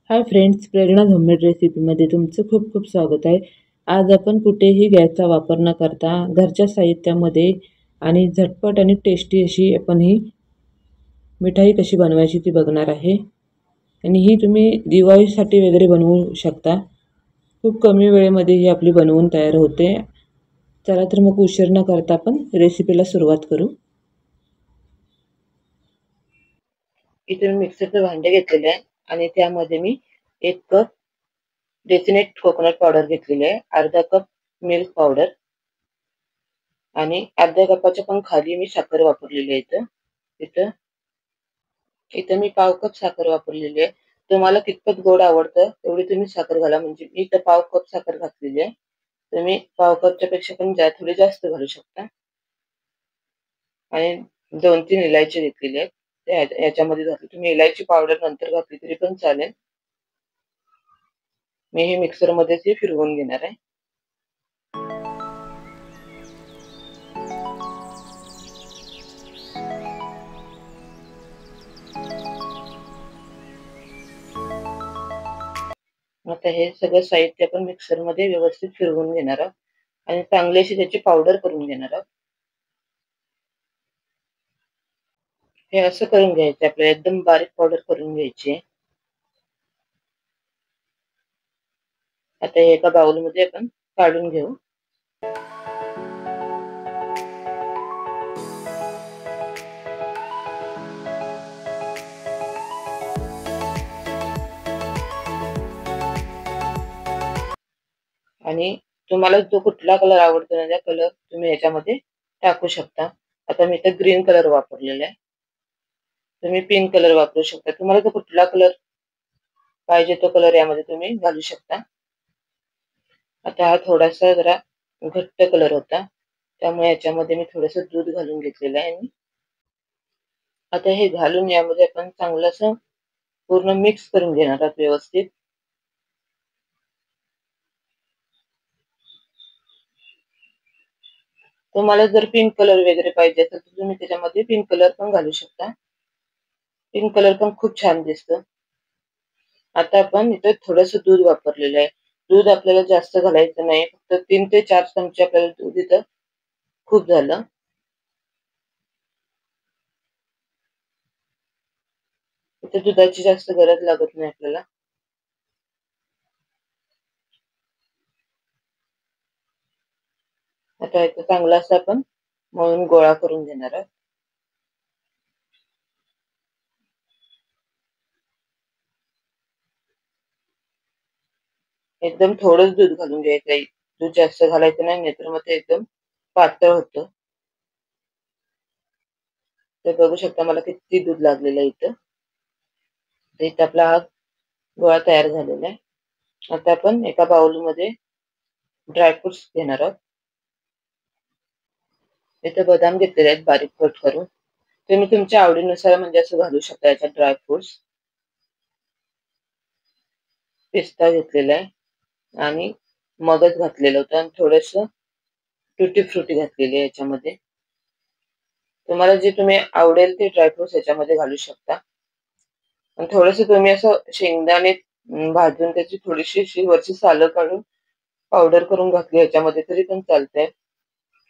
Hi friends, प्रेरणा homemade रेसिपीमध्ये तुमचं खूप खूप स्वागत आहे. आज आपण कुठेही गॅसचा वापर न करता घरच्या साहित्यामध्ये आणि झटपट आणि टेस्टी अशी आपण ही मिठाई कशी बनवायची ती बघणार आहे. आणि ही तुम्ही दिवाळीसाठी वगैरे बनवू शकता. खूप कमी वेळेमध्ये ही आपली बनवून तयार होते. चला तर मग उशीर न करता आपण रेसिपीला सुरुवात करू. इथे मी मिक्सरचं भांडे घेतलेले आहे आणि त्यामध्ये मी 1 कप डेसिनेट कोकोनट पावडर घेतलेली आहे, अर्धा कप मिल्क पावडर आणि अर्ध्या कपाच्या पण खाली मी साखर वापरलेली आहे. इथं मी पाव कप साखर वापरलेली आहे. तुम्हाला कितपत गोड आवडतं तेवढी तुम्ही साखर घाला. म्हणजे मी इथं पाव कप साखर घातलेली आहे. तुम्ही पाव कपच्या पेक्षा पण थोडी जास्त घालू शकता. आणि 2-3 इलायची घेतलेली आहेत, ते याच्यामध्ये घातली. तुम्ही इलायची पावडर नंतर घातली तरी पण चालेल. मी हे मिक्सरमध्येच हे फिरवून घेणार आहे. आता हे सगळं साहित्य आपण मिक्सरमध्ये व्यवस्थित फिरवून घेणार आहोत आणि चांगली अशी त्याची पावडर करून घेणार आहोत. हे असं करून घ्यायचं आपल्याला, एकदम बारीक पावडर करून घ्यायची आहे. आता हे एका बाउलमध्ये आपण काढून घेऊ. आणि तुम्हाला जो कुठला कलर आवडतो ना, त्या कलर तुम्ही याच्यामध्ये टाकू शकता. आता मी इथे ग्रीन कलर वापरलेला आहे. तुम्ही पिंक कलर वापरू शकता. तुम्हाला जो कुठला कलर पाहिजे तो कलर यामध्ये तुम्ही घालू शकता. आता हा थोडासा जरा घट्ट कलर होता, त्यामुळे याच्यामध्ये मी थोडंसं दूध घालून घेतलेलं आहे. आता हे घालून यामध्ये आपण चांगलं असं पूर्ण मिक्स करून घेणार आहोत व्यवस्थित. तुम्हाला जर पिंक कलर वगैरे पाहिजे असेल तर तुम्ही त्याच्यामध्ये पिंक कलर पण घालू शकता. पिंक कलर पण खूप छान दिसतं. आता आपण इथे थोडंसं दूध वापरलेलं आहे. दूध आपल्याला जास्त घालायचं नाही, फक्त 3 ते 4 चमचे आपल्याला दूध इथं खूप झालं. इथे दुधाची जास्त गरज लागत नाही आपल्याला. आता इथं चांगला असा आपण मळून गोळा करून घेणार आहोत. एकदम थोडंच दूध घालून घ्यायचं आहे. दूध जास्त घालायचं नाही, नाहीतर मग ते एकदम पातळ होतं. तर बघू शकता मला किती दूध लागलेलं आहे इथं. तर इथं आपला हा गोळा तयार झालेला आहे. आता आपण एका बाउलमध्ये ड्रायफ्रुट्स घेणार आहोत. इथे बदाम घेतलेले आहेत बारीक कट करून. तुम्ही तुमच्या आवडीनुसार म्हणजे असं घालू शकता याच्यात ड्रायफ्रुट्स. पिस्ता घेतलेला आहे आणि मगज घातलेलं होतं आणि थोडंसं टुटी फ्रुटी घातलेली आहे याच्यामध्ये. तुम्हाला जे तुम्ही आवडेल ते ड्रायफ्रुट्स याच्यामध्ये घालू शकता. आणि थोडंसं तुम्ही असं शेंगदाणे भाजून त्याची थोडीशी अशी वरची सालं काढून पावडर करून घातली याच्यामध्ये तरी पण चालतंय.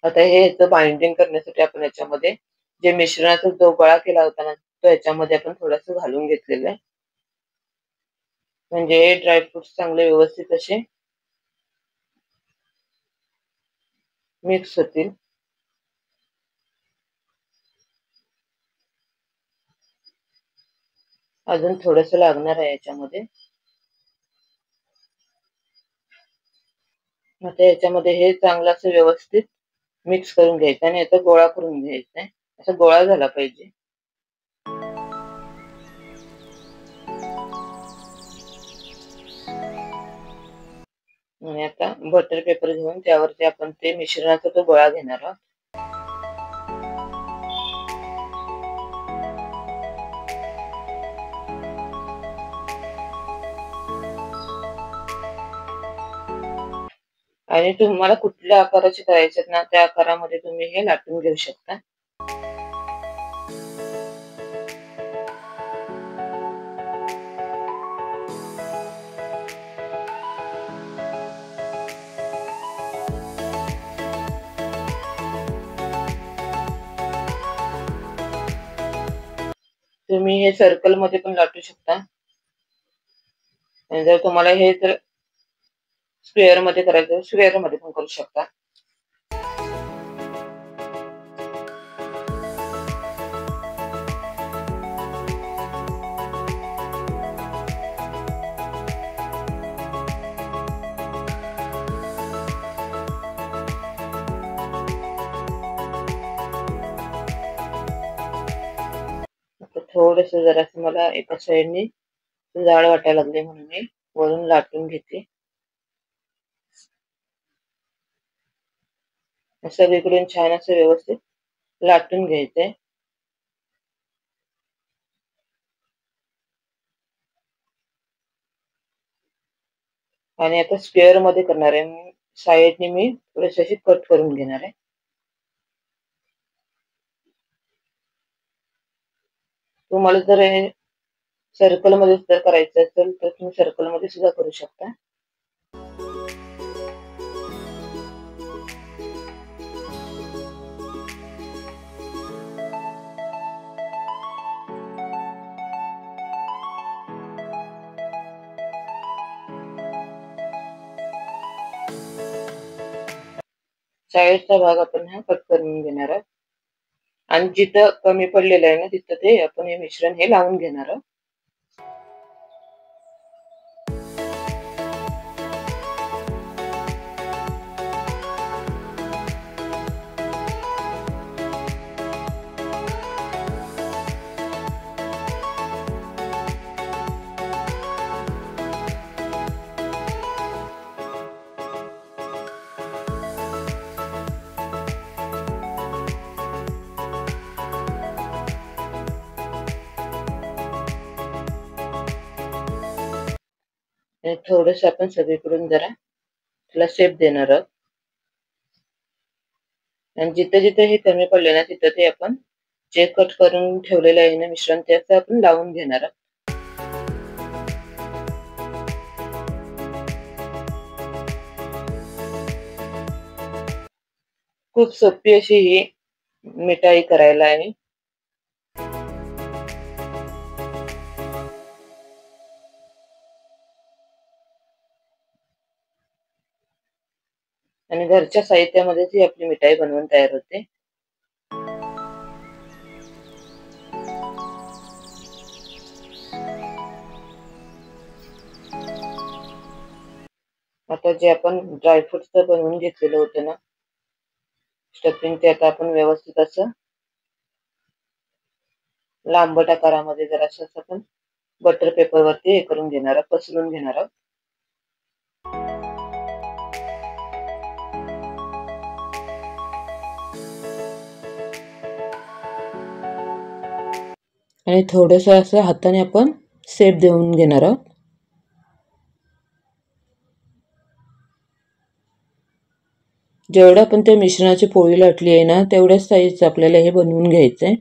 आता हे ह्याचं बाइंडिंग करण्यासाठी आपण याच्यामध्ये जे मिश्रणाचा जो गोळा केला होता ना, तो याच्यामध्ये आपण थोडंसं घालून घेतलेलं आहे. म्हणजे हे ड्रायफ्रुट्स चांगले व्यवस्थित असे मिक्स होतील. अजून थोडंसं लागणार आहे याच्यामध्ये. आता याच्यामध्ये हे चांगलं असं व्यवस्थित मिक्स करून घ्यायचं आणि याचा गोळा करून घ्यायचा आहे. असा गोळा झाला पाहिजे. आणि आता बटर पेपर घेऊन त्यावरती आपण ते मिश्रणाचा तो गोळा घेणार आहोत. आणि तुम्हाला कुठल्या आकाराचे करायचे ना, त्या आकारामध्ये तुम्ही हे लाटून घेऊ शकता. तुम्ही हे सर्कल मध्ये पण लाटू शकता, आणि जर तुम्हाला हे जर स्क्वेअर मध्ये करायचं स्क्वेअर मध्ये पण करू शकता. थोडस जरासं मला एका साईडने जाड वाटायला लागले म्हणून मी वरून लाटून घेते. सगळीकडून छान असं व्यवस्थित लाटून घ्यायचंय. आणि आता स्क्वेअर मध्ये करणार आहे. साईडने मी थोडीशी अशी कट करून घेणार आहे. तुम्हाला जर हे सर्कल मध्ये जर करायचं असेल तर तुम्ही सर्कल मध्ये सुद्धा करू शकता. साईडचा भाग आपण हा कट करून घेणार आहोत, आणि जिथं कमी पडलेलं आहे ना तिथं ते आपण हे मिश्रण हे लावून घेणार आहोत. थोडस आपण सगळीकडून जरा त्याला शेप देणार आहोत, आणि जिथे जिथे हे कमी पडले ना तिथं ते आपण जे कट करून ठेवलेलं आहे ना मिश्रण त्याचं आपण लावून घेणार आहोत. खूप सोपी अशी ही मिठाई करायला आहे. आणि घरच्या साहित्यामध्येच ही आपली मिठाई बनवून तयार होते. आता जे आपण ड्रायफ्रुट्स बनवून घेतलेलं होतं ना स्टफिंग, ते आता आपण व्यवस्थित असं लांबट आकारामध्ये जरासं आपण बटर पेपर वरती हे करून घेणार आहोत, पसरून घेणार आहोत. आणि थोडस असं हाताने आपण शेप देऊन घेणार आहोत. जेवढं आपण त्या मिश्रणाची पोळी लाटली आहे ना तेवढ्याच साईजचं आपल्याला हे बनवून घ्यायचंय.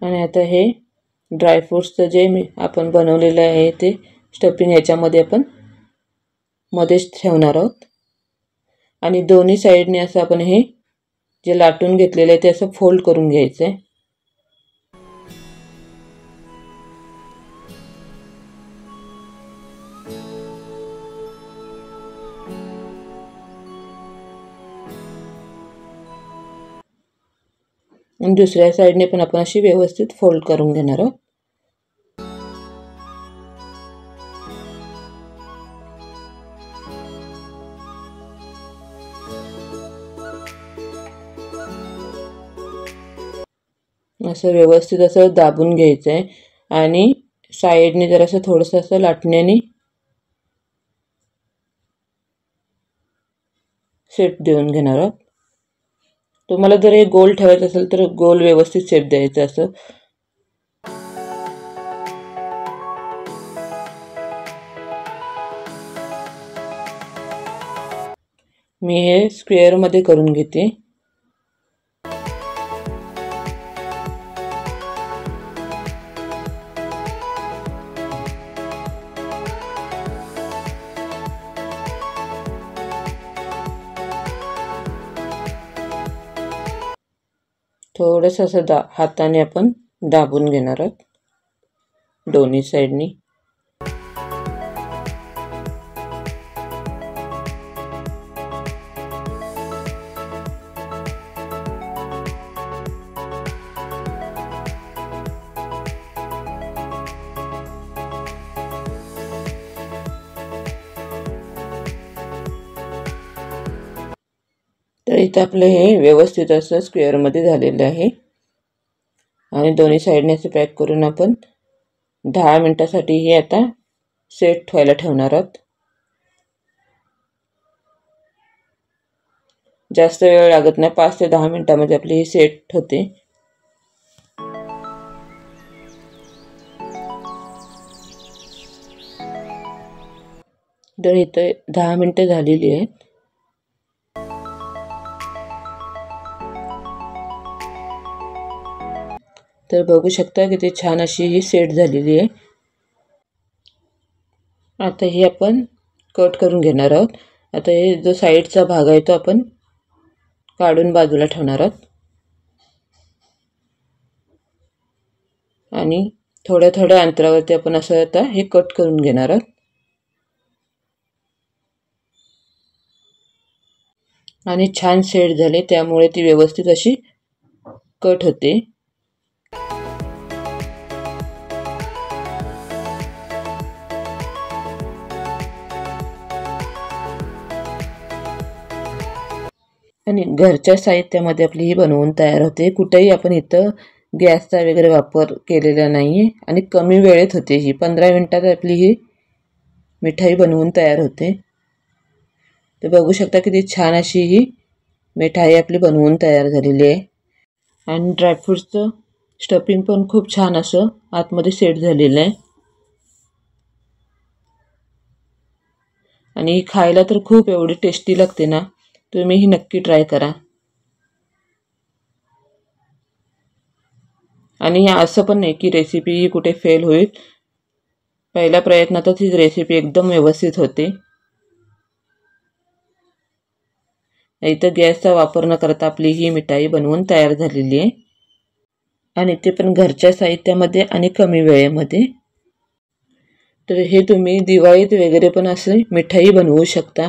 आणि आता हे ड्रायफ्रुट्सचं जे आपण बनवलेलं आहे ते स्टफिंग ह्याच्यामध्ये आपण मध्येच ठेवणार आहोत, आणि दोन्ही साईडने असं आपण हे जे लाटून घेतलेलं आहे ते असं फोल्ड करून घ्यायचंय. आणि दुसऱ्या साईडने पण आपण अशी व्यवस्थित फोल्ड करून घेणार आहोत. असं व्यवस्थित असं दाबून घ्यायचंय, आणि साईडने जरासं थोडंसं असं लाटण्याने शेप देऊन घेणार आहोत. तुम्हाला जर हे गोल ठेवायचं असेल तर गोल व्यवस्थित शेप द्यायचा असं. मी हे स्क्वेअरमध्ये करून घेते. थोडंसं असं हाताने आपण दाबून घेणार आहोत दोन्ही साईडनी. तर इथं आपलं हे व्यवस्थित असं स्क्वेअरमध्ये झालेलं आहे आणि दोन्ही साईडने असं पॅक करून आपण 10 मिनिटासाठी हे आता सेट व्हायला ठेवणार आहोत. जास्त वेळ लागत नाही, 5 ते 10 मिनिटांमध्ये आपली ही सेट होते. तर इथं 10 मिनिटं झालेली आहेत. तर बघू शकता किती छान अशी ही सेट झालेली आहे. आता हे आपण कट करून घेणार आहोत. आता हे जो साईडचा भाग आहे तो आपण काढून बाजूला ठेवणार आहोत आणि थोड्या थोड्या अंतरावरती आपण असं आता हे कट करून घेणार आहोत. आणि छान सेट झाले, त्यामुळे ती व्यवस्थित अशी कट होते. आणि घरच्या साहित्यामध्ये आपली ही बनवून तयार होते. कुठेही आपण इथं गॅसचा वगैरे वापर केलेला नाही आहे आणि कमी वेळेत होते. ही 15 मिनिटात आपली ही मिठाई बनवून तयार होते. तर बघू शकता किती छान अशी ही मिठाई आपली बनवून तयार झालेली आहे. आणि ड्रायफ्रूटचं स्टफिंग पण खूप छान असं आतमध्ये सेट झालेलं आहे. आणि खायला तर खूप एवढी टेस्टी लागते ना, तुम्ही ही नक्की ट्राय करा. आणि असं पण नाही की रेसिपी कुठे फेल होईल, पहिल्या प्रयत्नातच ही रेसिपी एकदम व्यवस्थित होते. इथं गॅसचा वापर न करता आपली ही मिठाई बनवून तयार झालेली आहे आणि ते पण घरच्या साहित्यामध्ये आणि कमी वेळेमध्ये. तर हे तुम्ही दिवाळीत वगैरे पण असे मिठाई बनवू शकता.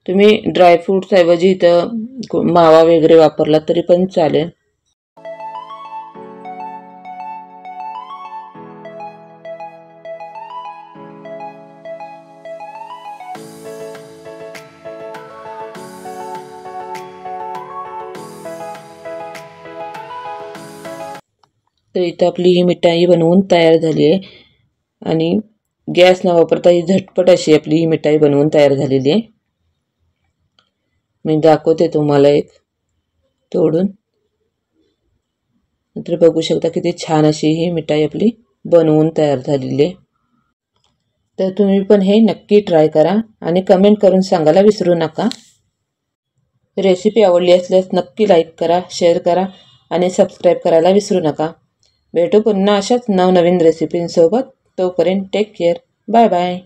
तुम्ही ड्रायफ्रूट्स ऐवजी इथं मावा वगैरे वापरला तरी पण चालेल. तर इथं आपली ही मिठाई बनवून तयार झाली आहे आणि गॅस न वापरता ही झटपट अशी आपली ही मिठाई बनवून तयार झालेली आहे. मी दाखवते तुम्हाला एक तोडून. नंतर बघू शकता किती छान अशी ही मिठाई आपली बनवून तयार झालेली आहे. तर तुम्ही पण हे नक्की ट्राय करा आणि कमेंट करून सांगायला विसरू नका. रेसिपी आवडली असल्यास नक्की लाईक करा, शेअर करा आणि सबस्क्राईब करायला विसरू नका. भेटू पुन्हा अशाच नवनवीन रेसिपींसोबत. तोपर्यंत टेक केअर. Bye bye.